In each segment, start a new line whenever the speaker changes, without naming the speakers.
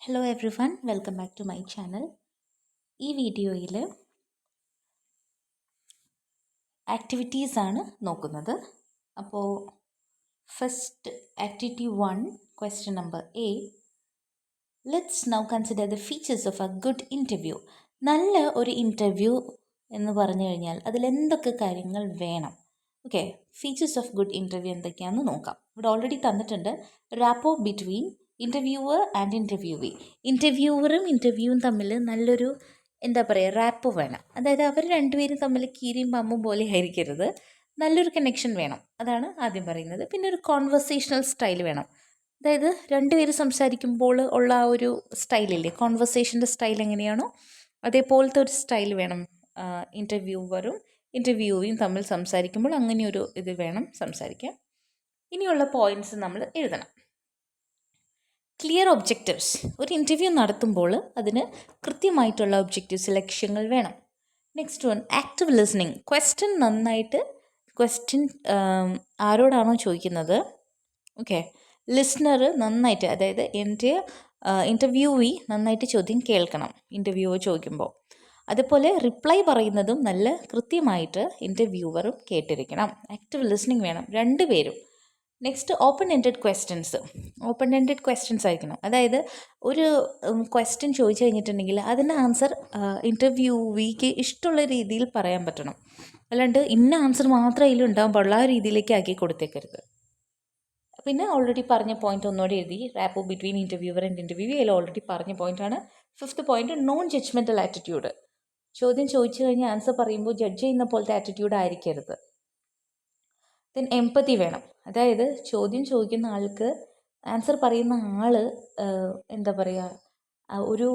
Hello everyone, welcome back to my channel. ഈ വീഡിയോയിൽ ആക്ടിവിറ്റീസാണ് നോക്കുന്നത്. അപ്പോൾ first activity 1, question number A. Let's now consider the features of a good interview. നല്ല ഒരു interview എന്ന് പറഞ്ഞു കഴിഞ്ഞാൽ അതിലെന്തൊക്കെ കാര്യങ്ങൾ വേണം? Okay, features of good interview എന്തൊക്കെയാണെന്ന് നോക്കാം. ഇവിടെ ഓൾറെഡി തന്നിട്ടുണ്ട്. Rapport between interviewer and interviewee. ഇൻ്റർവ്യൂവറും ഇൻ്റർവ്യൂവും തമ്മിൽ നല്ലൊരു റാപ്പ് വേണം. അതായത് അവർ രണ്ടുപേരും തമ്മിൽ കീരിയും പാമ്പും പോലെ ആയിരിക്കരുത്, നല്ലൊരു കണക്ഷൻ വേണം. അതാണ് ആദ്യം പറയുന്നത്. പിന്നെ ഒരു കോൺവെർസേഷണൽ സ്റ്റൈൽ വേണം. അതായത് രണ്ടുപേര് സംസാരിക്കുമ്പോൾ ഉള്ള ആ ഒരു സ്റ്റൈലില്ലേ, കോൺവെർസേഷൻ്റെ സ്റ്റൈൽ എങ്ങനെയാണോ അതേപോലത്തെ ഒരു സ്റ്റൈൽ വേണം ഇൻ്റർവ്യൂവറും ഇൻ്റർവ്യൂവിയും തമ്മിൽ സംസാരിക്കുമ്പോൾ. അങ്ങനെയൊരു ഇത് വേണം സംസാരിക്കാൻ. ഇനിയുള്ള പോയിൻറ്റ്സ് നമ്മൾ എഴുതണം. Clear objectives. ഒരു ഇൻ്റർവ്യൂ നടത്തുമ്പോൾ അതിന് കൃത്യമായിട്ടുള്ള ഒബ്ജക്റ്റീവ്സ്, ലക്ഷ്യങ്ങൾ വേണം. Next one, active listening. Question ആരോടാണോ ചോദിക്കുന്നത്, ഓക്കെ, ലിസ്ണർ നന്നായിട്ട്, അതായത് എൻ്റെ ഇൻ്റർവ്യൂവി നന്നായിട്ട് ചോദ്യം കേൾക്കണം ഇൻ്റർവ്യൂവർ ചോദിക്കുമ്പോൾ. അതുപോലെ റിപ്ലൈ പറയുന്നതും നല്ല കൃത്യമായിട്ട് ഇൻ്റർവ്യൂവറും കേട്ടിരിക്കണം. ആക്റ്റീവ് ലിസണിങ് വേണം രണ്ടുപേരും. നെക്സ്റ്റ്, ഓപ്പൺ എൻഡഡ് ക്വസ്റ്റ്യൻസ് ആയിരിക്കണം. അതായത് ഒരു ക്വസ്റ്റ്യൻ ചോദിച്ചു കഴിഞ്ഞിട്ടുണ്ടെങ്കിൽ അതിൻ്റെ ആൻസർ ഇൻ്റർവ്യൂവിക്ക് ഇഷ്ടമുള്ള രീതിയിൽ പറയാൻ പറ്റണം. അല്ലാണ്ട് ഇന്ന ആൻസർ മാത്രമേ അതിൽ ഉണ്ടാകാൻ പാടുള്ളൂ, ആ രീതിയിലേക്ക് ആക്കി കൊടുത്തേക്കരുത്. പിന്നെ ഓൾറെഡി പറഞ്ഞ പോയിന്റ് ഒന്നുകൂടി എഴുതി. റാപ്പോ ബിറ്റ്വീൻ ഇൻ്റർവ്യൂവർ ആൻഡ് ഇൻ്റർവ്യൂവി അതിൽ ഓൾറെഡി പറഞ്ഞ പോയിന്റാണ്. Fifth point, non judgemental attitude. ചോദ്യം ചോദിച്ചു കഴിഞ്ഞാൽ ആൻസർ പറയുമ്പോൾ ജഡ്ജ് ചെയ്യുന്ന പോലത്തെ ആറ്റിറ്റ്യൂഡ് ആയിരിക്കരുത്. ദെൻ എംപതി വേണം. അതായത് ചോദ്യം ചോദിക്കുന്ന ആൾക്ക് ആൻസർ പറയുന്ന ആൾ ഒരു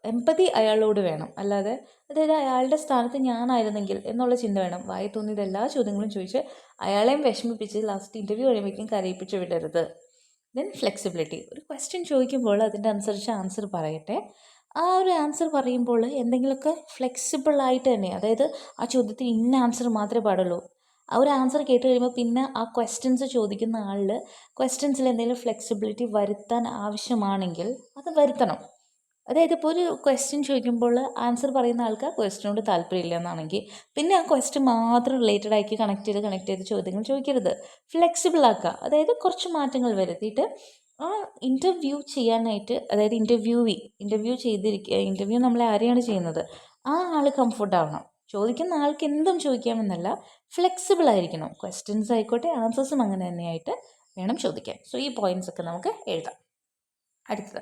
എംപതി അയാളോട് വേണം. അല്ലാതെ അതായത് അയാളുടെ സ്ഥാനത്ത് ഞാനായിരുന്നെങ്കിൽ എന്നുള്ള ചിന്ത വേണം. വായി തോന്നിയത് എല്ലാ ചോദ്യങ്ങളും ചോദിച്ച് അയാളെയും വിഷമിപ്പിച്ച് ലാസ്റ്റ് ഇൻ്റർവ്യൂ കഴിയുമ്പോഴേക്കും കരയിപ്പിച്ച് വിടരുത്. Then flexibility. ഒരു ക്വസ്റ്റ്യൻ ചോദിക്കുമ്പോൾ അതിൻ്റെ അനുസരിച്ച് ആൻസർ പറയട്ടെ. ആ ഒരു ആൻസർ പറയുമ്പോൾ എന്തെങ്കിലുമൊക്കെ ഫ്ലെക്സിബിളായിട്ട് തന്നെ, അതായത് ആ ചോദ്യത്തിന് ഇന്ന ആൻസർ മാത്രമേ പാടുള്ളൂ. ആ ഒരു ആൻസർ കേട്ട് കഴിയുമ്പോൾ പിന്നെ ആ ക്വസ്റ്റ്യൻസ് ചോദിക്കുന്ന ആളിൽ ക്വസ്റ്റ്യൻസിൽ എന്തെങ്കിലും ഫ്ലെക്സിബിലിറ്റി വരുത്താൻ ആവശ്യമാണെങ്കിൽ അത് വരുത്തണം. അതായത് ഇപ്പോൾ ഒരു ക്വസ്റ്റ്യൻ ചോദിക്കുമ്പോൾ ആൻസർ പറയുന്ന ആൾക്ക് ആ ക്വസ്റ്റ്യനോട് താല്പര്യമില്ല എന്നാണെങ്കിൽ പിന്നെ ആ ക്വസ്റ്റ്യൻ മാത്രം റിലേറ്റഡ് ആക്കി കണക്ട് ചെയ്ത് ചോദ്യങ്ങൾ ചോദിക്കരുത്. ഫ്ലെക്സിബിൾ ആക്കുക. അതായത് കുറച്ച് മാറ്റങ്ങൾ വരുത്തിയിട്ട് ആ ഇൻ്റർവ്യൂ ചെയ്യാനായിട്ട്, അതായത് ഇൻ്റർവ്യൂ നമ്മളെ ആരെയാണ് ചെയ്യുന്നത്, ആ ആൾ കംഫർട്ട് ആവണം. ചോദിക്കുന്ന ആൾക്ക് എന്തും ചോദിക്കാമെന്നല്ല, ഫ്ലെക്സിബിൾ ആയിരിക്കണം. ക്വസ്റ്റ്യൻസ് ആയിക്കോട്ടെ, ആൻസേഴ്സും അങ്ങനെ തന്നെയായിട്ട് വേണം ചോദിക്കാൻ. സോ ഈ പോയിൻറ്റ്സ് ഒക്കെ നമുക്ക് എഴുതാം. അടുത്തത്,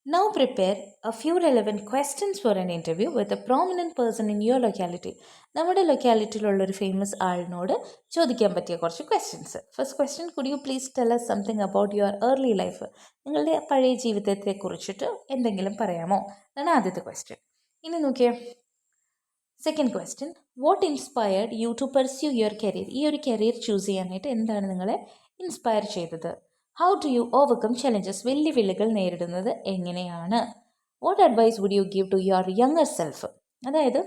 now prepare a few relevant questions for an interview with a prominent person in your locality. നമ്മുടെ ലൊക്കാലിറ്റിയിലുള്ളൊരു ഫേമസ് ആളിനോട് ചോദിക്കാൻ പറ്റിയ കുറച്ച് questions. First question, could you please tell us something about your early life. നിങ്ങളുടെ പഴയ ജീവിതത്തെ കുറിച്ചിട്ട് എന്തെങ്കിലും പറയാമോ എന്നാണ് ആദ്യത്തെ ക്വസ്റ്റ്യൻ. ഇനി നോക്കിയേ, second question, what inspired you to pursue your career. ഈ ഒരു കരിയർ ചൂസ് ചെയ്യാനായിട്ട് എന്താണ് നിങ്ങളെ ഇൻസ്പയർ ചെയ്തത്? How do you overcome challenges. വെല്ലുവിളികൾ നേരിടുന്നത് എങ്ങനെയാണ്? What advice would you give to your younger self. അതായത്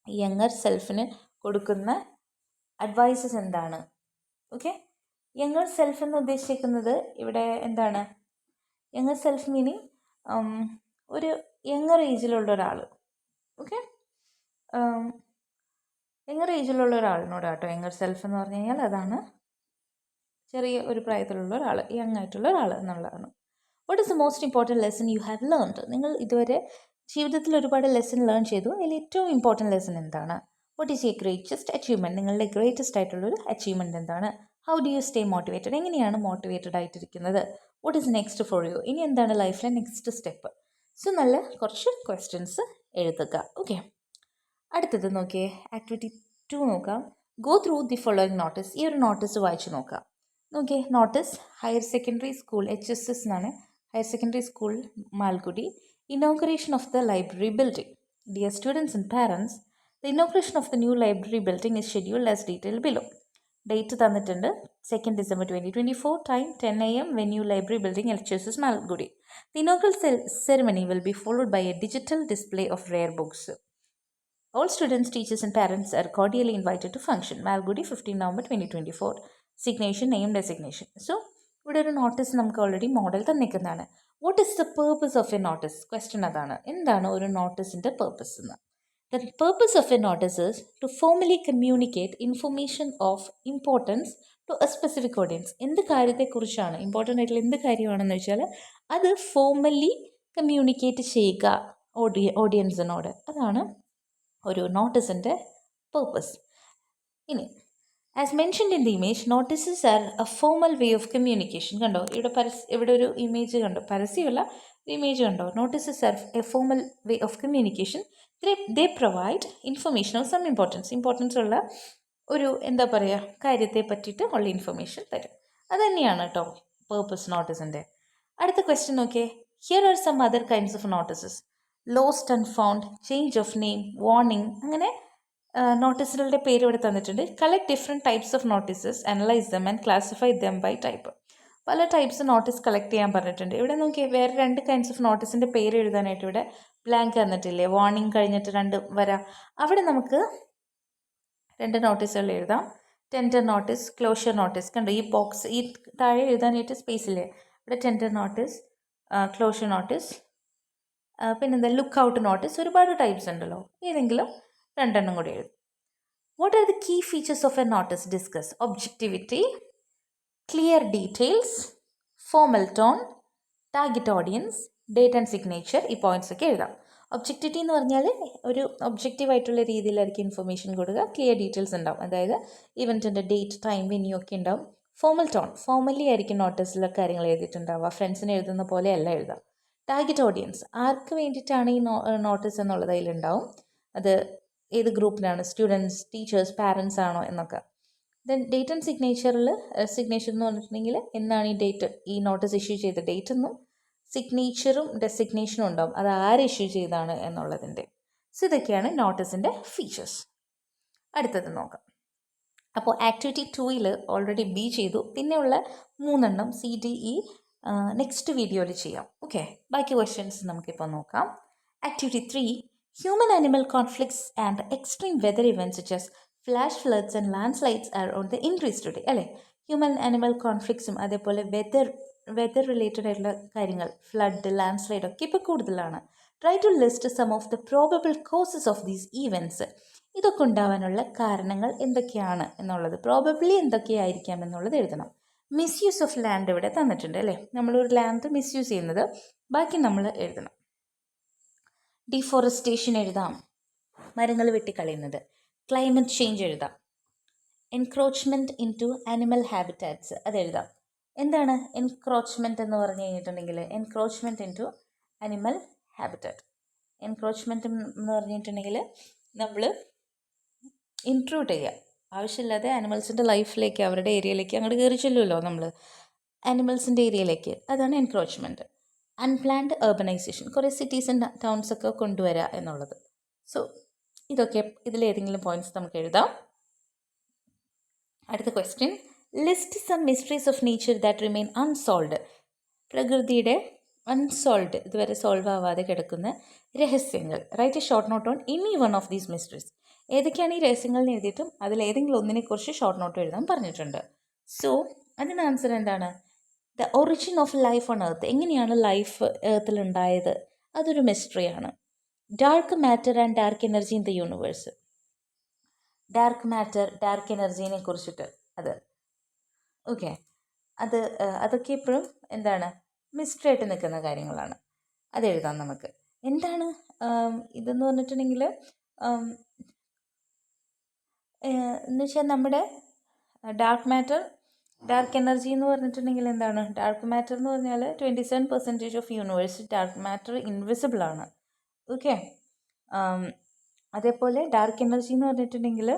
യങ്ങർ സെൽഫിന് കൊടുക്കുന്ന അഡ്വൈസസ് എന്താണ്? ഓക്കെ, യങ്ങർ സെൽഫ് എന്ന് ഉദ്ദേശിക്കുന്നത് ഇവിടെ എന്താണ്? യങ്ങർ സെൽഫ് മീനിങ് ഒരു യങ്ങർ ഏജിലുള്ള ഒരാൾ. ഓക്കെ, യങ്ങർ ഏജിലുള്ള ഒരാളിനോടാട്ടോ യങ്ങർ സെൽഫ് എന്ന് പറഞ്ഞു കഴിഞ്ഞാൽ അതാണ് ചെറിയ ഒരു പ്രായത്തിലുള്ള ഒരാൾ, യങ് ആയിട്ടുള്ള ഒരാൾ എന്നുള്ളതാണ്. What is the most important lesson you have learned. നിങ്ങൾ ഇതുവരെ ജീവിതത്തിൽ ഒരുപാട് ലെസൺ ലേൺ ചെയ്തു, അതിൽ ഏറ്റവും ഇമ്പോർട്ടൻറ്റ് ലെസൺ എന്താണ്? What is your greatest achievement. നിങ്ങളുടെ ഗ്രേറ്റസ്റ്റ് ആയിട്ടുള്ളൊരു അച്ചീവ്മെൻറ്റ് എന്താണ്? How do you stay motivated. എങ്ങനെയാണ് മോട്ടിവേറ്റഡ് ആയിട്ടിരിക്കുന്നത്? What is next for you. ഇനി എന്താണ് ലൈഫിലെ നെക്സ്റ്റ് സ്റ്റെപ്പ്? സോ നല്ല കുറച്ച് ക്വസ്റ്റ്യൻസ് എഴുതുക. ഓക്കെ, അടുത്തത് നോക്കിയേ, ആക്ടിവിറ്റി 2 നോക്കാം. Go through the following notice. ഈ ഒരു നോട്ടീസ് വായിച്ചു നോക്കാം. നോക്കിയേ, notice, higher secondary school HSS എന്നാണ്, higher secondary school Malgudi. Inauguration of the library building. Dear students and parents, the inauguration of the new library building is scheduled as detail below. Date തന്നിട്ടുണ്ട്, 2 December 2024, time 10 AM, venue library building HSS Malgudi. The inaugural ceremony will be followed by a digital display of rare books. All students, teachers and parents are cordially invited to function. Malgudi, 15 November 2024. Signation, name, designation. So, ഇവിടെ ഒരു notice നമുക്ക് already model തന്നിരിക്കുന്നതാണ്. What is the purpose of a notice? Question അതാണ്. എന്താണ് ഒരു നോട്ടീസിൻ്റെ purpose എന്ന്? The purpose of a notice is to formally communicate information of importance to a specific audience. എന്ത് കാര്യത്തെക്കുറിച്ചാണ്, ഇമ്പോർട്ടൻ്റ് ആയിട്ടുള്ള എന്ത് കാര്യമാണെന്ന് വെച്ചാൽ അത് ഫോർമലി കമ്മ്യൂണിക്കേറ്റ് ചെയ്യുക ഓഡിയൻസിനോട്. അതാണ് ഒരു നോട്ടീസിൻ്റെ പേർപ്പസ്. ഇനി as mentioned in the image, notices are a formal way of communication. കണ്ടോ ഇവിടെ ഒരു ഇമേജ് കണ്ടോ, പരസ്യമല്ല ഇമേജ് കണ്ടോ. Notices are a formal way of communication. They provide information of some importance ഉള്ള ഒരു എന്താ പറയുക കാര്യത്തെ പറ്റിയിട്ട് ഉള്ള ഇൻഫർമേഷൻ തരും. അത് തന്നെയാണ് കേട്ടോ പേർപ്പസ് നോട്ടീസിൻ്റെ. അടുത്ത ക്വസ്റ്റ്യൻ നോക്കിയേ. Here are some other kinds of notices. Lost and found, change of name, warning, അങ്ങനെ നോട്ടീസുകളുടെ പേര് ഇവിടെ തന്നിട്ടുണ്ട്. Collect different types of notices, analyse them and classify them by type. പല ടൈപ്സ് നോട്ടീസ് കളക്ട് ചെയ്യാൻ പറഞ്ഞിട്ടുണ്ട്. ഇവിടെ നോക്കിയേ, വേറെ 2 കൈൻഡ്സ് ഓഫ് നോട്ടീസിൻ്റെ പേര് എഴുതാനായിട്ട് ഇവിടെ ബ്ലാങ്ക് തന്നിട്ടില്ലേ. വാർണിംഗ് കഴിഞ്ഞിട്ട് 2 വരാം. അവിടെ നമുക്ക് 2 നോട്ടീസുകൾ എഴുതാം. Tender notice, closure notice. കണ്ടോ ഈ ബോക്സ്, ഈ താഴെ എഴുതാനായിട്ട് സ്പേസ് ഇല്ലേ. ഇവിടെ ടെൻഡർ നോട്ടീസ്, ക്ലോഷർ നോട്ടീസ്, പിന്നെന്താ ലുക്ക് ഔട്ട് നോട്ടീസ്. ഒരുപാട് ടൈപ്സ് ഉണ്ടല്ലോ. ഏതെങ്കിലും 2 കൂടി എഴുതും. What are the key features of a notice? Discuss. Objectivity, clear details, formal tone, target audience, date and signature. ഈ പോയിന്റ്സ് ഒക്കെ എഴുതാം. ഒബ്ജക്റ്റിവിറ്റി എന്ന് പറഞ്ഞാൽ ഒരു ഒബ്ജക്റ്റീവായിട്ടുള്ള രീതിയിലായിരിക്കും ഇൻഫർമേഷൻ കൊടുക്കുക. ക്ലിയർ ഡീറ്റെയിൽസ് ഉണ്ടാവും, അതായത് ഇവൻറ്റിൻ്റെ ഡേറ്റ്, ടൈം, വെന്യൂ ഒക്കെ ഉണ്ടാവും. ഫോർമൽ ടോൺ, ഫോർമലി ആയിരിക്കും നോട്ടീസിലെ കാര്യങ്ങൾ എഴുതിയിട്ടുണ്ടാവുക. ഫ്രണ്ട്സിന് എഴുതുന്ന പോലെയല്ല എഴുതാം. ടാർഗറ്റ് ഓഡിയൻസ്, ആർക്ക് വേണ്ടിയിട്ടാണ് ഈ നോട്ടീസ് എന്നുള്ളത് അതിലുണ്ടാവും. അത് ഏത് ഗ്രൂപ്പിനാണ്, സ്റ്റുഡൻസ്, ടീച്ചേഴ്സ്, പാരൻസ് ആണോ എന്നൊക്കെ. ദെൻ ഡേറ്റ് ആൻഡ് സിഗ്നേച്ചർ എന്ന് പറഞ്ഞിട്ടുണ്ടെങ്കിൽ എന്നാണ് ഈ ഡേറ്റ്, ഈ നോട്ടീസ് ഇഷ്യൂ ചെയ്ത ഡേറ്റ് എന്നും സിഗ്നേച്ചറും ഡെസിഗ്നേഷനും ഉണ്ടാവും, അത് ആര് ഇഷ്യൂ ചെയ്താണ് എന്നുള്ളതിൻ്റെ. സോ ഇതൊക്കെയാണ് നോട്ടീസിൻ്റെ ഫീച്ചേഴ്സ്. അടുത്തത് നോക്കാം. അപ്പോൾ ആക്ടിവിറ്റി 2ൽ ഓൾറെഡി ബി ചെയ്തു. പിന്നെയുള്ള 3 CDE നെക്സ്റ്റ് വീഡിയോയിൽ ചെയ്യാം. ഓക്കെ, ബാക്കി ക്വസ്റ്റ്യൻസ് നമുക്കിപ്പോൾ നോക്കാം. Activity 3, human animal conflicts and extreme weather events such as flash floods and landslides are on the increase today. അല്ലേ, ഹ്യൂമൻ ആനിമൽ കോൺഫ്ലിക്ട്സും അതേപോലെ വെതർ റിലേറ്റഡ് ആയിട്ടുള്ള കാര്യങ്ങൾ, ഫ്ലഡ്, ലാൻഡ് സ്ലൈഡ് ഒക്കെ ഇപ്പോൾ കൂടുതലാണ്. Try to list some of the probable causes of these events. ഇതൊക്കെ ഉണ്ടാവാനുള്ള കാരണങ്ങൾ എന്തൊക്കെയാണ് എന്നുള്ളത്, പ്രോബബ്ലി എന്തൊക്കെയായിരിക്കാം എന്നുള്ളത് എഴുതണം. മിസ്യൂസ് ഓഫ് ലാൻഡ് ഇവിടെ തന്നിട്ടുണ്ട് അല്ലേ, നമ്മളൊരു ലാൻഡ് മിസ്യൂസ് ചെയ്യുന്നത്, ബാക്കി നമ്മൾ എഴുതണം. ഡിഫോറസ്റ്റേഷൻ എഴുതാം, മരങ്ങൾ വെട്ടിക്കളയുന്നത്. ക്ലൈമറ്റ് ചേഞ്ച് എഴുതാം. Encroachment into animal habitats അതെഴുതാം. എന്താണ് എൻക്രോച്ച്മെൻറ്റ് എന്ന് പറഞ്ഞു കഴിഞ്ഞിട്ടുണ്ടെങ്കിൽ, encroachment into animal habitat. Encroachment എന്ന് പറഞ്ഞിട്ടുണ്ടെങ്കിൽ നമ്മൾ ഇൻട്രൂഡ് ചെയ്യുക, ആവശ്യമില്ലാതെ ആനിമൽസിൻ്റെ ലൈഫിലേക്ക്, അവരുടെ ഏരിയയിലേക്ക് അങ്ങോട്ട് കയറി ചെല്ലുമല്ലോ നമ്മൾ, ആനിമൽസിൻ്റെ ഏരിയയിലേക്ക്. അതാണ് എൻക്രോച്ച്മെൻറ്റ്. അൺപ്ലാൻഡ് urbanization, കുറേ സിറ്റീസ് ആൻഡ് ടൗൺസ് ഒക്കെ കൊണ്ടുവരിക എന്നുള്ളത്. സോ ഇതൊക്കെ ഇതിലേതെങ്കിലും പോയിന്റ്സ് നമുക്ക് എഴുതാം. അടുത്ത question, list some mysteries of nature that remain unsolved. പ്രകൃതിയുടെ അൺസോൾവ്ഡ്, ഇതുവരെ സോൾവ് ആവാതെ കിടക്കുന്ന രഹസ്യങ്ങൾ. Write a short note on any one of these mysteries. ഏതൊക്കെയാണ് ഈ രഹസ്യങ്ങൾ എന്ന് എഴുതിയിട്ടും അതിലേതെങ്കിലും ഒന്നിനെക്കുറിച്ച് ഷോർട്ട് നോട്ട് എഴുതാൻ പറഞ്ഞിട്ടുണ്ട്. സോ അതിന് ആൻസർ എന്താണ്? The origin of life on earth. എങ്ങനെയാണ് ലൈഫ് എർത്തിലുണ്ടായത്, അതൊരു മിസ്റ്ററിയാണ്. Dark matter and dark energy in the universe. Dark matter, dark എനർജീനെ കുറിച്ചിട്ട് അത് ഓക്കെ, അതൊക്കെ ഇപ്പോഴും എന്താണ് മിസ്റ്ററി ആയിട്ട് നിൽക്കുന്ന കാര്യങ്ങളാണ്. അത് എഴുതാം നമുക്ക്. എന്താണ് ഇതെന്ന് പറഞ്ഞിട്ടുണ്ടെങ്കിൽ എന്ന് വെച്ചാൽ നമ്മുടെ ഡാർക്ക് മാറ്റർ, ഡാർക്ക് എനർജി എന്ന് പറഞ്ഞിട്ടുണ്ടെങ്കിൽ എന്താണ്, ഡാർക്ക് മാറ്റർ എന്ന് പറഞ്ഞാൽ 27% of universe dark matter invisible ആണ്. ഓക്കെ, അതേപോലെ ഡാർക്ക് എനർജി എന്ന് പറഞ്ഞിട്ടുണ്ടെങ്കിൽ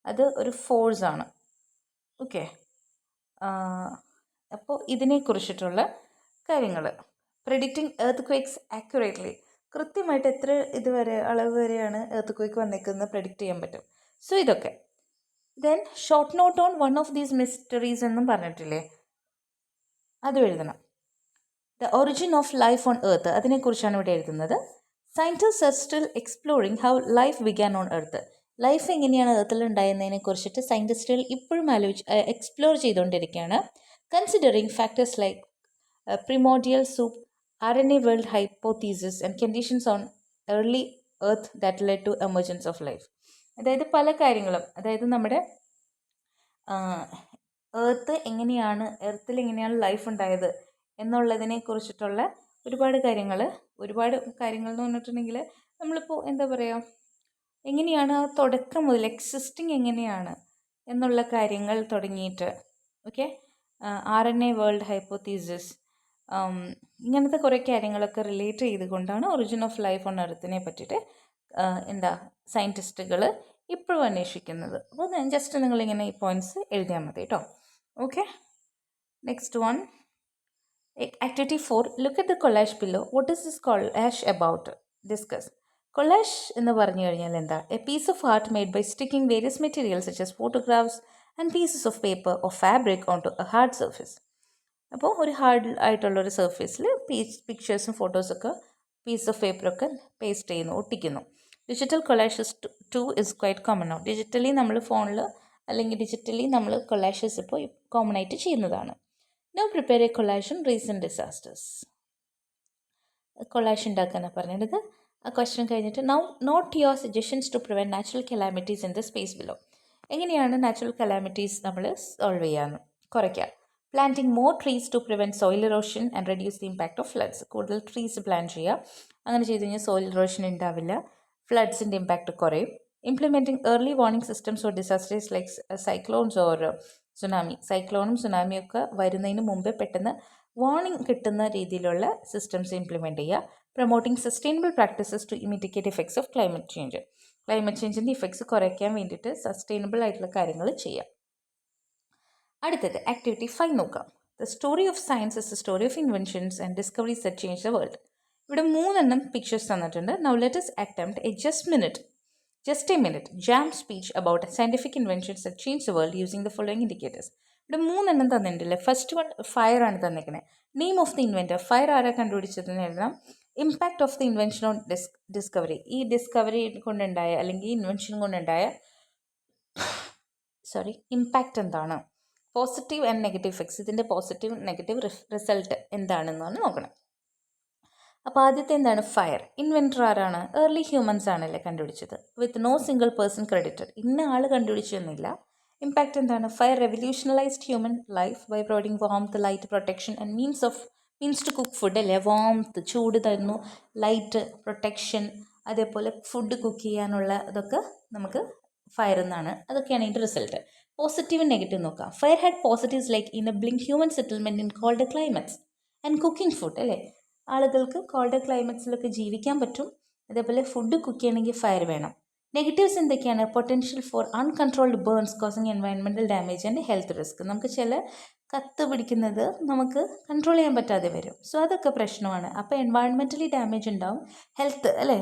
അത് ഒരു ഫോഴ്സാണ്. ഓക്കെ, അപ്പോൾ ഇതിനെക്കുറിച്ചിട്ടുള്ള കാര്യങ്ങൾ. Predicting earth quakes accurately. കൃത്യമായിട്ട് എത്ര ഇതുവരെ അളവ് വരെയാണ് എർത്ത് ക്വേക്ക് വന്നേക്കുന്നത് പ്രെഡിക്റ്റ് ചെയ്യാൻ പറ്റും. സോ ഇതൊക്കെ. Then short note on one of these mysteries എന്നും പറഞ്ഞിട്ടില്ലേ, അതും എഴുതണം. The origin of life on earth, അതിനെക്കുറിച്ചാണ് ഇവിടെ എഴുതുന്നത്. Scientist are still exploring how life began on earth. Life എങ്ങനെയാണ് എർത്തിൽ ഉണ്ടായിരുന്നതിനെ കുറിച്ചിട്ട് സയൻറ്റിസ്റ്റുകൾ ഇപ്പോഴും എക്സ്പ്ലോർ ചെയ്തുകൊണ്ടിരിക്കുകയാണ്. Considering factors like primordial soup, RNA world hypothesis and conditions on early earth that led to emergence of life. അതായത് പല കാര്യങ്ങളും, അതായത് നമ്മുടെ എർത്തിൽ എങ്ങനെയാണ് ലൈഫ് ഉണ്ടായത് എന്നുള്ളതിനെ കുറിച്ചിട്ടുള്ള ഒരുപാട് കാര്യങ്ങൾ എന്ന് പറഞ്ഞിട്ടുണ്ടെങ്കിൽ നമ്മളിപ്പോൾ എന്താ പറയുക, എങ്ങനെയാണ് ആ തുടക്കം മുതൽ എക്സിസ്റ്റിംഗ് എങ്ങനെയാണ് എന്നുള്ള കാര്യങ്ങൾ തുടങ്ങിയിട്ട്, ഓക്കെ, RNA വേൾഡ് ഹൈപ്പോത്തീസിസ്, ഇങ്ങനത്തെ കുറേ കാര്യങ്ങളൊക്കെ റിലേറ്റ് ചെയ്തുകൊണ്ടാണ് ഒറിജിൻ ഓഫ് ലൈഫ് ഓൺ എർത്തിനെ പറ്റിയിട്ട് സയൻറ്റിസ്റ്റുകൾ ഇപ്പോഴും അന്വേഷിക്കുന്നത്. അപ്പോൾ ജസ്റ്റ് നിങ്ങളിങ്ങനെ ഈ പോയിൻറ്റ്സ് എഴുതിയാൽ മതി കേട്ടോ. Okay, next one, activity 4, look at the collage below. What is this collage about? Discuss. Collage എന്ന് പറഞ്ഞു കഴിഞ്ഞാൽ എന്താ? A piece of art made by sticking various materials such as photographs and pieces of paper or fabric on to a hard surface. അപ്പോൾ ഒരു hard ആയിട്ടുള്ളൊരു സർഫേസിൽ പിക്ചേഴ്സും ഫോട്ടോസൊക്കെ piece of പേപ്പറൊക്കെ പേസ്റ്റ് ചെയ്യുന്നു, ഒട്ടിക്കുന്നു. Digital collages too is quite common now. Digitally നമ്മൾ ഫോണിൽ അല്ലെങ്കിൽ ഡിജിറ്റലി നമ്മൾ കൊളാഷസ് ഇപ്പോൾ കോമൺ ആയിട്ട് ചെയ്യുന്നതാണ്. Now prepare a collage on recent disasters. Collage ഉണ്ടാക്കാനാണ് പറഞ്ഞത്. ആ ക്വസ്റ്റ്യൻ കഴിഞ്ഞിട്ട് now note your suggestions to prevent natural calamities in the space below. എങ്ങനെയാണ് നാച്ചുറൽ കലാമിറ്റീസ് നമ്മൾ സോൾവ് ചെയ്യാമെന്ന് കുറയ്ക്കുക. Planting more trees to prevent soil erosion and reduce the impact of floods. കൂടുതൽ trees plant ചെയ്യുക. അങ്ങനെ ചെയ്ത് കഴിഞ്ഞാൽ സോയിൽ ഇറോഷൻ ഉണ്ടാവില്ല, ഫ്ലഡ്സിൻ്റെ ഇമ്പാക്റ്റ് കുറയും. Implementing early warning systems or disasters like cyclones or tsunami. സൈക്ലോണും സുനാമിയൊക്കെ വരുന്നതിന് മുമ്പേ പെട്ടെന്ന് വാർണിംഗ് കിട്ടുന്ന രീതിയിലുള്ള സിസ്റ്റംസ് ഇംപ്ലിമെൻറ്റ് ചെയ്യുക. Promoting sustainable practices to mitigate effects of climate change. Climate ചേഞ്ചിൻ്റെ ഇഫക്ട്സ് കുറയ്ക്കാൻ വേണ്ടിയിട്ട് സസ്റ്റൈനബിൾ ആയിട്ടുള്ള കാര്യങ്ങൾ ചെയ്യാം. അടുത്തത് ആക്ടിവിറ്റി 5 നോക്കാം. The story of science is the story of inventions and discoveries that change the world. ഇവിടെ 3 പിക്ചേഴ്സ് തന്നിട്ടുണ്ട്. Now let us attempt a just a minute jam speech about scientific inventions that change the world using the following indicators. ഇവിടെ 3 തന്നിട്ടില്ലേ. First one fire ആണ് തന്നിരിക്കുന്നത്. Name of the inventor, fire ആരാ കണ്ടുപിടിച്ചതെന്ന് എഴുതാം. Impact of the invention on discovery, ഈ discovery കൊണ്ടുണ്ടായ അല്ലെങ്കിൽ invention കൊണ്ടുണ്ടായ ഇമ്പാക്റ്റ് എന്താണ്. പോസിറ്റീവ് ആൻഡ് നെഗറ്റീവ് ഇഫക്ട്സ്, ഇതിൻ്റെ പോസിറ്റീവ് നെഗറ്റീവ് റിസൾട്ട് എന്താണെന്നാണ് നോക്കണം. അപ്പോൾ ആദ്യത്തെ എന്താണ്? ഫയർ. ഇൻവെൻറ്റർ ആരാണ്? ഏർലി ഹ്യൂമൻസ് ആണല്ലേ കണ്ടുപിടിച്ചത്. With no single person credited, ഇന്ന ആൾ കണ്ടുപിടിച്ചൊന്നുമില്ല. ഇമ്പാക്റ്റ് എന്താണ്? Fire revolutionised human life by providing warmth, light, protection and means to cook food അല്ലേ. വാംത്ത്, ചൂട് തരുന്നു, ലൈറ്റ്, പ്രൊട്ടക്ഷൻ, അതേപോലെ ഫുഡ് കുക്ക് ചെയ്യാനുള്ള ഇതൊക്കെ നമുക്ക് ഫയർ എന്നാണ്. അതൊക്കെയാണ് ഇതിൻ്റെ റിസൾട്ട്. പോസിറ്റീവ് ആൻഡ് നെഗറ്റീവ് നോക്കാം. Fire had positives like enabling human settlement in cold climates and cooking food അല്ലേ. ആളുകൾക്ക് കോൾഡ് ക്ലൈമറ്റ്സിലൊക്കെ ജീവിക്കാൻ പറ്റും. അതേപോലെ ഫുഡ് കുക്ക് ചെയ്യണമെങ്കിൽ ഫയർ വേണം. നെഗറ്റീവ്സ് എന്തൊക്കെയാണ്? Potential for uncontrolled burns causing environmental damage and health risk. നമുക്ക് ചില കത്ത് പിടിക്കുന്നത് നമുക്ക് കൺട്രോൾ ചെയ്യാൻ പറ്റാതെ വരും. സോ അതൊക്കെ പ്രശ്നമാണ്. അപ്പോൾ എൻവയൺമെൻ്റലി ഡാമേജ് ഉണ്ടാവും, ഹെൽത്ത് അല്ലേ,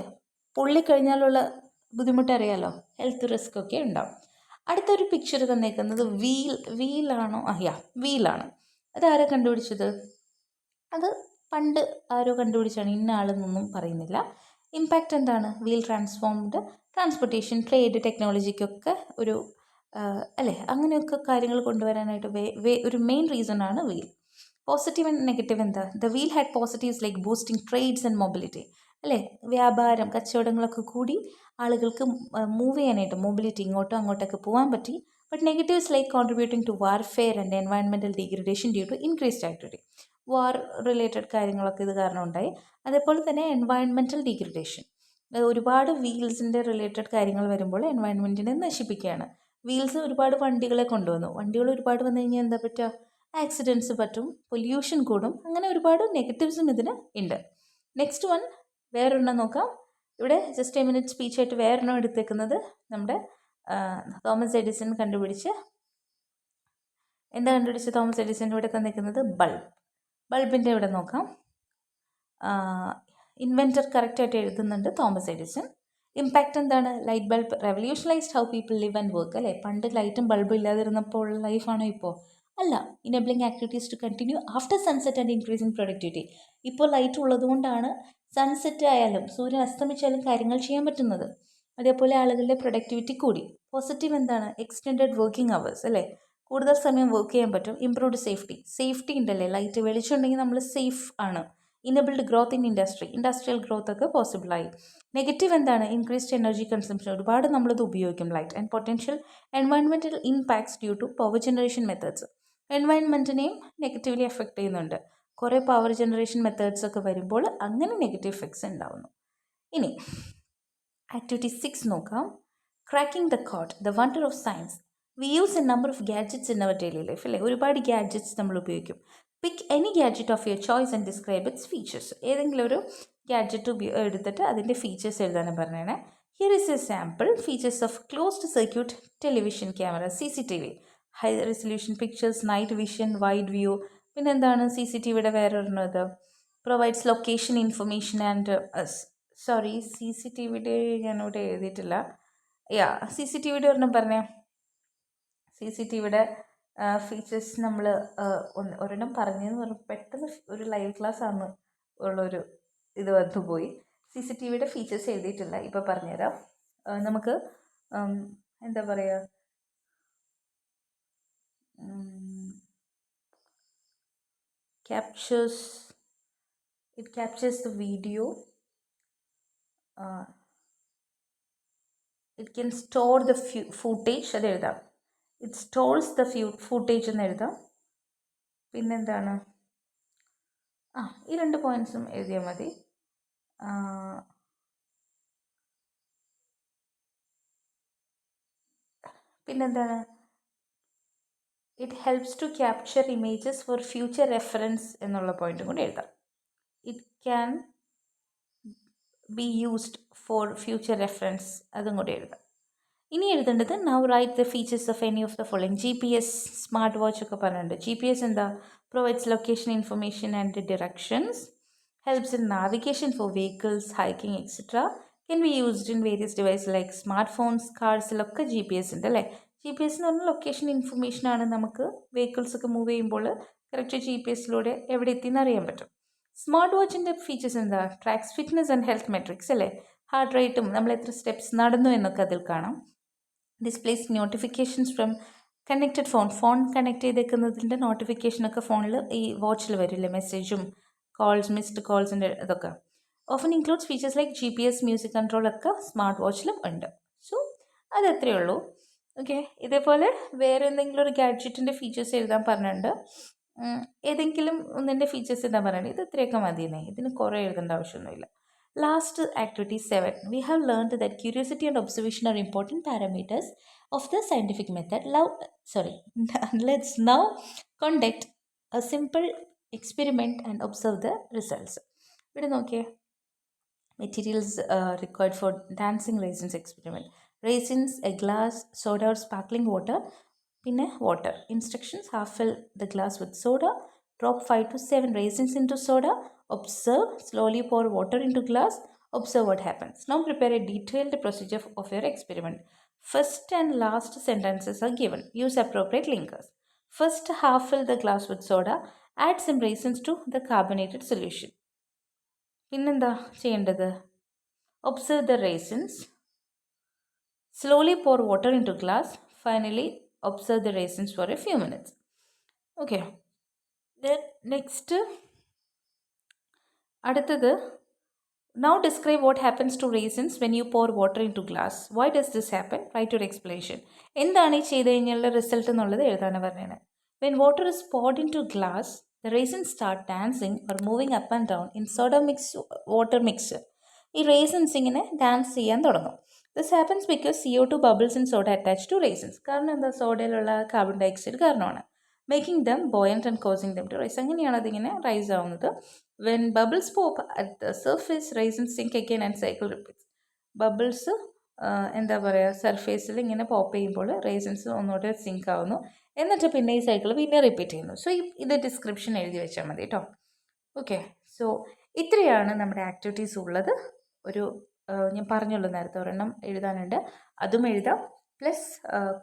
പൊള്ളിക്കഴിഞ്ഞാലുള്ള ബുദ്ധിമുട്ട് അറിയാലോ, ഹെൽത്ത് റിസ്ക് ഒക്കെ ഉണ്ടാവും. അടുത്തൊരു പിക്ചർ തന്നേക്കുന്നത് വീലാണ്. വീലാണ്. അതാരാ കണ്ടുപിടിച്ചത്? അത് പണ്ട് ആരോ കണ്ടുപിടിച്ചാണ്, ഇന്ന ആളെന്നൊന്നും പറയുന്നില്ല. ഇമ്പാക്റ്റ് എന്താണ്? വീൽ ട്രാൻസ്ഫോംഡ് ട്രാൻസ്പോർട്ടേഷൻ, ട്രേഡ്, ടെക്നോളജിക്കൊക്കെ ഒരു അല്ലേ, അങ്ങനെയൊക്കെ കാര്യങ്ങൾ കൊണ്ടുവരാനായിട്ട് ഒരു മെയിൻ റീസൺ ആണ് വീൽ. പോസിറ്റീവ് ആൻഡ് നെഗറ്റീവ് എന്താ? The wheel had positives like boosting trades and mobility അല്ലേ. വ്യാപാരം, കച്ചവടങ്ങളൊക്കെ കൂടി ആളുകൾക്ക് മൂവ് ചെയ്യാനായിട്ട്, മൊബിലിറ്റി, ഇങ്ങോട്ടോ അങ്ങോട്ടൊക്കെ പോകാൻ പറ്റി. But negatives like contributing to warfare and environmental degradation due to increased activity. War related കാര്യങ്ങളൊക്കെ ഇത് കാരണം ഉണ്ടായി. അതേപോലെ തന്നെ എൻവയൺമെൻറ്റൽ ഡീഗ്രഡേഷൻ, ഒരുപാട് വീൽസിൻ്റെ റിലേറ്റഡ് കാര്യങ്ങൾ വരുമ്പോൾ എൻവയൺമെൻറ്റിനെ നശിപ്പിക്കുകയാണ്. വീൽസ് ഒരുപാട് വണ്ടികളെ കൊണ്ടുവന്നു. വണ്ടികൾ ഒരുപാട് വന്നു കഴിഞ്ഞാൽ എന്താ പറ്റുക? ആക്സിഡൻറ്റ്സ് പറ്റും, പൊല്യൂഷൻ കൂടും. അങ്ങനെ ഒരുപാട് നെഗറ്റീവ്സും ഇതിന് ഉണ്ട്. നെക്സ്റ്റ് വൺ വേറൊരെണ്ണം നോക്കാം. ഇവിടെ ജസ്റ്റ് എ മിനിറ്റ് സ്പീച്ചായിട്ട് വേറൊരെണ്ണം എടുത്തേക്കുന്നത് നമ്മുടെ തോമസ് എഡിസൺ കണ്ടുപിടിച്ച് എന്താ കണ്ടുപിടിച്ച് തോമസ് എഡിസൻ്റെ ഇവിടെ തന്നിരിക്കുന്നത് ബൾബിൻ്റെ ഇവിടെ നോക്കാം. ഇൻവെൻറ്റർ കറക്റ്റായിട്ട് എഴുതുന്നുണ്ട് തോമസ് എഡിസൺ. ഇമ്പാക്റ്റ് എന്താണ്? Light bulb revolutionised how people live and work അല്ലേ. പണ്ട് ലൈറ്റും ബൾബും ഇല്ലാതിരുന്നപ്പോൾ ഉള്ള ലൈഫാണോ ഇപ്പോൾ? അല്ല. Enabling activities to continue after sunset and increasing productivity. ഇപ്പോൾ ലൈറ്റ് ഉള്ളതുകൊണ്ടാണ് സൺസെറ്റ് ആയാലും സൂര്യൻ അസ്തമിച്ചാലും കാര്യങ്ങൾ ചെയ്യാൻ പറ്റുന്നത്. അതേപോലെ ആളുകളുടെ പ്രൊഡക്ടിവിറ്റി കൂടി. പോസിറ്റീവ് എന്താണ്? എക്സ്റ്റെൻഡഡ് വർക്കിംഗ് അവേഴ്സ് അല്ലേ, കൂടുതൽ സമയം വർക്ക് ചെയ്യാൻ പറ്റും. ഇംപ്രൂവ്ഡ് സേഫ്റ്റി ഉണ്ടല്ലേ, ലൈറ്റ് വെളിച്ചമുണ്ടെങ്കിൽ നമ്മൾ സേഫ് ആണ്. Enabled growth in industrial growth ഒക്കെ പോസിബിളായി. നെഗറ്റീവ് എന്താണ്? ഇൻക്രീസ്ഡ് എനർജി കൺസംഷൻ, ഒരുപാട് നമ്മളത് ഉപയോഗിക്കും light. And potential environmental impacts due to power generation methods, എൻവയൺമെൻറ്റിനെയും നെഗറ്റീവ്ലി എഫക്റ്റ് ചെയ്യുന്നുണ്ട്. കുറേ പവർ ജനറേഷൻ മെത്തേഡ്സ് ഒക്കെ വരുമ്പോൾ അങ്ങനെ നെഗറ്റീവ് എഫക്ട്സ് ഉണ്ടാവുന്നു. ഇനി ആക്ടിവിറ്റി 6 നോക്കാം. Cracking the code, the wonder of science. We use a number of gadgets in our daily life അല്ലേ? ഒരുപാട് ഗാഡ്ജറ്റ്സ് നമ്മൾ ഉപയോഗിക്കും. Pick any gadget of your choice and describe its features. ഏതെങ്കിലും ഒരു gadget എടുത്തിട്ട് അതിൻ്റെ ഫീച്ചേഴ്സ് എഴുതാനും പറഞ്ഞാണ്. Here is a sample. Features of closed circuit television camera, CCTV, high resolution pictures, night vision, wide view. പിന്നെ എന്താണ് CCTVയുടെ വേറെ ഒരെണ്ണത്? പ്രൊവൈഡ്സ് ലൊക്കേഷൻ ഇൻഫർമേഷൻ ആൻഡ് CCTVയുടെ ഞാനിവിടെ എഴുതിയിട്ടില്ല. CCTVയുടെ ഒരെണ്ണം പറഞ്ഞേ. CCTVയുടെ ഫീച്ചേഴ്സ് നമ്മൾ ഒരെണ്ണം പറഞ്ഞതെന്ന് പറഞ്ഞാൽ പെട്ടെന്ന് ഒരു ലൈവ് ക്ലാസ് ആണ് ഉള്ളൊരു ഇത് വന്നുപോയി. CCTVയുടെ ഫീച്ചേഴ്സ് എഴുതിയിട്ടില്ല, ഇപ്പോൾ പറഞ്ഞുതരാം. നമുക്ക് എന്താ പറയുക, it captures the video, it can store the footage, അത് എഴുതാം. ഇറ്റ് സ്റ്റോർസ് ദ ഫൂട്ടേജ് എന്ന് എഴുതാം. പിന്നെന്താണ്, ഈ 2 പോയിൻറ്റ്സും എഴുതിയാൽ മതി. പിന്നെന്താണ്, it helps to capture images for future reference എന്നുള്ള പോയിൻറ്റും കൂടി എഴുതാം. It can be used for future reference, അതും കൂടി എഴുതാം. ഇനി എഴുതേണ്ടത് now write the features of any of the following. GPS, smart watch ഒക്കെ പറഞ്ഞിട്ടുണ്ട്. GPS എന്താ? Provides location information and directions, helps in navigation for vehicles, hiking etcetera, can be used in various device like smart phones, കാർസിലൊക്കെ GPS ഉണ്ട് അല്ലേ? GPS എന്ന് പറഞ്ഞാൽ location ഇൻഫർമേഷനാണ്. നമുക്ക് vehicles ഒക്കെ മൂവ് ചെയ്യുമ്പോൾ കറക്റ്റ് GPS-ലൂടെ എവിടെ എത്തിയെന്ന് അറിയാൻ പറ്റും. സ്മാർട്ട് വാച്ചിൻ്റെ ഫീച്ചേഴ്സ് എന്താ? Tracks fitness and health metrics അല്ലേ? ഹാർട്ട് റേറ്റും നമ്മൾ എത്ര സ്റ്റെപ്സ് നടന്നു എന്നൊക്കെ അതിൽ കാണാം. Displays notifications from connected phone connect ചെയ്തേക്കുന്നതിൻ്റെ നോട്ടിഫിക്കേഷനൊക്കെ ഫോണിൽ ഈ വാച്ചിൽ വരില്ലേ? മെസ്സേജും കോൾസ്, മിസ്ഡ് കോൾസിൻ്റെ ഇതൊക്കെ. Often includes features like GPS, music കൺട്രോളൊക്കെ സ്മാർട്ട് വാച്ചിലും ഉണ്ട്. സോ അത് അത്രയേ ഉള്ളൂ. ഓക്കെ, ഇതേപോലെ വേറെ എന്തെങ്കിലും ഒരു ഗാഡ്ജറ്റിൻ്റെ ഫീച്ചേഴ്സ് എഴുതാൻ പറഞ്ഞിട്ടുണ്ട്. ഏതെങ്കിലും ഒന്നിൻ്റെ ഫീച്ചേഴ്സ് എഴുതാൻ പറഞ്ഞിട്ടുണ്ട്. ഇത് ഇത്രയൊക്കെ മതിയെന്നേ, ഇതിന് കുറേ എഴുതേണ്ട ആവശ്യമൊന്നുമില്ല. Last activity 7. We have learned that curiosity and observation are important parameters of the scientific method. Let's now conduct a simple experiment and observe the results. ഇവിടെ നോക്കിയേ, materials required for dancing raisins experiment. Raisins, a glass, soda or sparkling water, പിന്നെ water. Instructions: half fill the glass with soda, drop 5 to 7 raisins into soda, observe, slowly pour water into glass, observe what happens. Now prepare a detailed procedure of your experiment. First and last sentences are given. Use appropriate linkers. First, half fill the glass with soda, add some raisins to the carbonated solution. പിന്നെന്താ ചെയ്യേണ്ടത്? Observe the raisins, slowly pour water into glass, finally observe the raisins for a few minutes. Okay, then next അടുത്തത്, now describe what happens to raisins when you pour water into glass. Why does this happen? Write your explanation. എന്താണ് ഈ ചെയ്ത് കഴിഞ്ഞുള്ള result എന്നുള്ളത് എഴുതാനാണ് പറഞ്ഞത്. When water is poured into glass, the raisins start dancing or moving up and down in soda mix water mixture. ഈ raisins ഇങ്ങനെ dance ചെയ്യാൻ തുടങ്ങും. This happens because CO2 bubbles in soda attached to raisins. കാരണം എന്താ? സോഡയിലുള്ള carbon dioxide കാരണമാണ്. Making them buoyant and causing them to rise. അങ്ങനെയാണ് അതിങ്ങനെ rice ആവുന്നത്. When bubbles pop at the surface, raisins sink again and cycle repeats. Bubbles എന്താ പറയുക, സർഫേസിൽ ഇങ്ങനെ പോപ്പ് ചെയ്യുമ്പോൾ റേസിൻസ് ഒന്നുകൂടെ സിങ്ക് ആവുന്നു, എന്നിട്ട് പിന്നെ ഈ സൈക്കിൾ പിന്നെ റിപ്പീറ്റ് ചെയ്യുന്നു. സോ ഇത് ഡിസ്ക്രിപ്ഷൻ എഴുതി വെച്ചാൽ മതി കേട്ടോ. ഓക്കെ, സോ ഇത്രയാണ് നമ്മുടെ ആക്ടിവിറ്റീസ് ഉള്ളത്. ഒരു ഞാൻ പറഞ്ഞുള്ളൂ നേരത്തെ ഒരെണ്ണം എഴുതാനുണ്ട്, അതും എഴുതാം. പ്ലസ്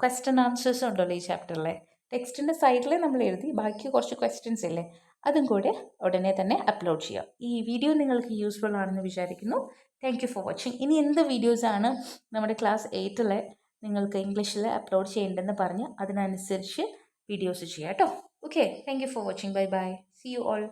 ക്വസ്റ്റ്യൻ ആൻസേഴ്സും ഉണ്ടല്ലോ ഈ ചാപ്റ്ററിലെ. ടെക്സ്റ്റിൻ്റെ സൈഡിൽ നമ്മൾ എഴുതി, ബാക്കി കുറച്ച് ക്വസ്റ്റ്യൻസ് ഇല്ലേ, അതും കൂടെ ഉടനെ തന്നെ അപ്ലോഡ് ചെയ്യാം. ഈ വീഡിയോ നിങ്ങൾക്ക് യൂസ്ഫുൾ ആണെന്ന് വിചാരിക്കുന്നു. Thank you for watching. ഇനി എന്ത് വീഡിയോസാണ് നമ്മുടെ ക്ലാസ് 8 നിങ്ങൾക്ക് ഇംഗ്ലീഷിൽ അപ്ലോഡ് ചെയ്യേണ്ടതെന്ന് പറഞ്ഞ് അതിനനുസരിച്ച് വീഡിയോസ് ചെയ്യാം കേട്ടോ. Okay, thank you for watching. Bye bye. C you all.